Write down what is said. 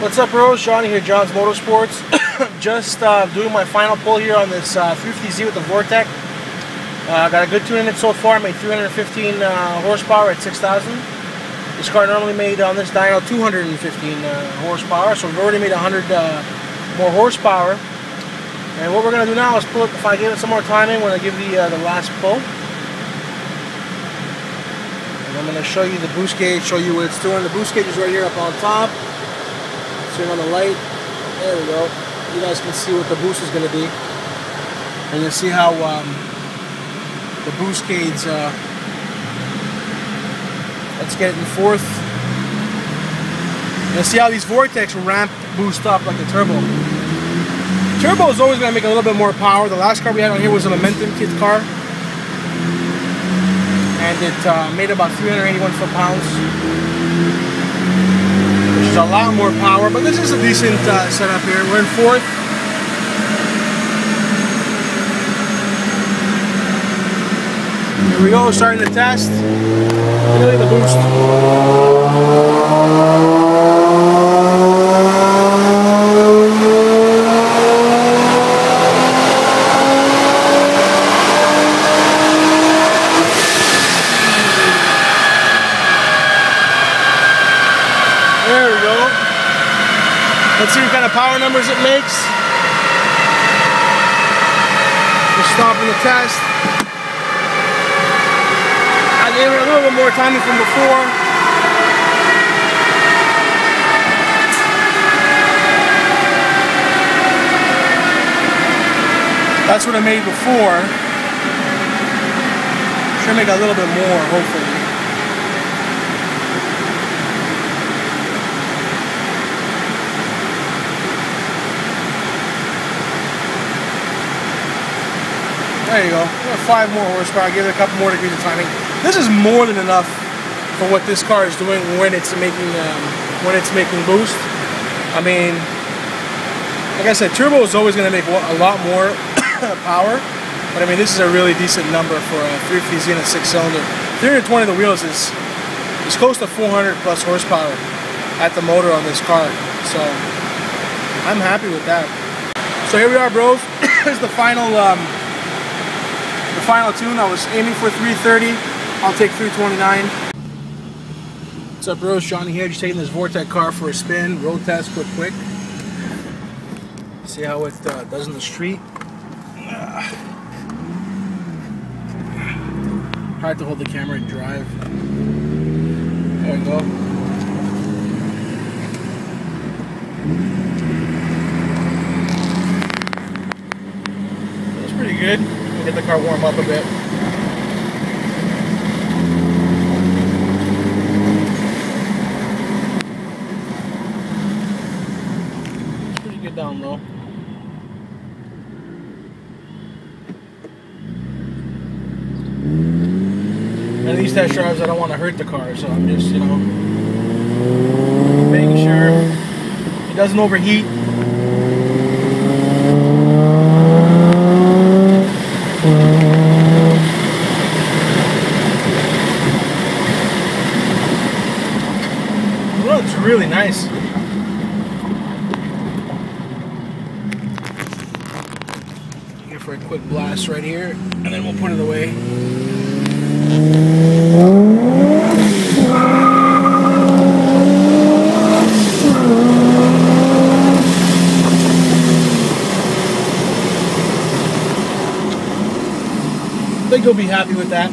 What's up, bros? Johnny here, John's Motorsports. Just doing my final pull here on this 350Z with the Vortech. Got a good tune in it so far. Made 315 horsepower at 6,000. This car normally made on this dyno 215 horsepower, so we've already made 100 more horsepower. And what we're going to do now is pull it. If I give it some more timing, when I give the last pull. And I'm going to show you the boost gauge, show you what it's doing. The boost gauge is right here up on top. Turn on the light. There we go. You guys can see what the boost is going to be. And you'll see how the boost gauge, let's get it in fourth. You'll see how these vortex ramp boost up like the turbo. Turbo is always going to make a little bit more power. The last car we had on here was a Momentum kit car. And it made about 381 foot-pounds. A lot more power, but this is a decent setup here. We're in fourth. Here we go, starting the test. Look at the boost. There we go. Let's see what kind of power numbers it makes. Just stopping the test. I gave it a little bit more timing from before. That's what I made before. Should make a little bit more, hopefully. There you go. 5 more horsepower. Give it a couple more degrees of timing. This is more than enough for what this car is doing when it's making boost. I mean, like I said, turbo is always going to make a lot more power, but I mean, this is a really decent number for a 350Z and a 6-cylinder. 320 of the wheels is close to 400 plus horsepower at the motor on this car, so I'm happy with that. So here we are, bros. Here's the final tune. I was aiming for 330. I'll take 329. What's up, bros? Johnny here. Just taking this Vortech car for a spin. Road test, quick. See how it does in the street. Hard to hold the camera and drive. There we go. That's pretty good. Get the car warm up a bit. It's pretty good down low. And these test drives, I don't want to hurt the car, so I'm just, making sure it doesn't overheat. Well, it's really nice. Here for a quick blast right here, and then we'll put it away. I think you'll be happy with that.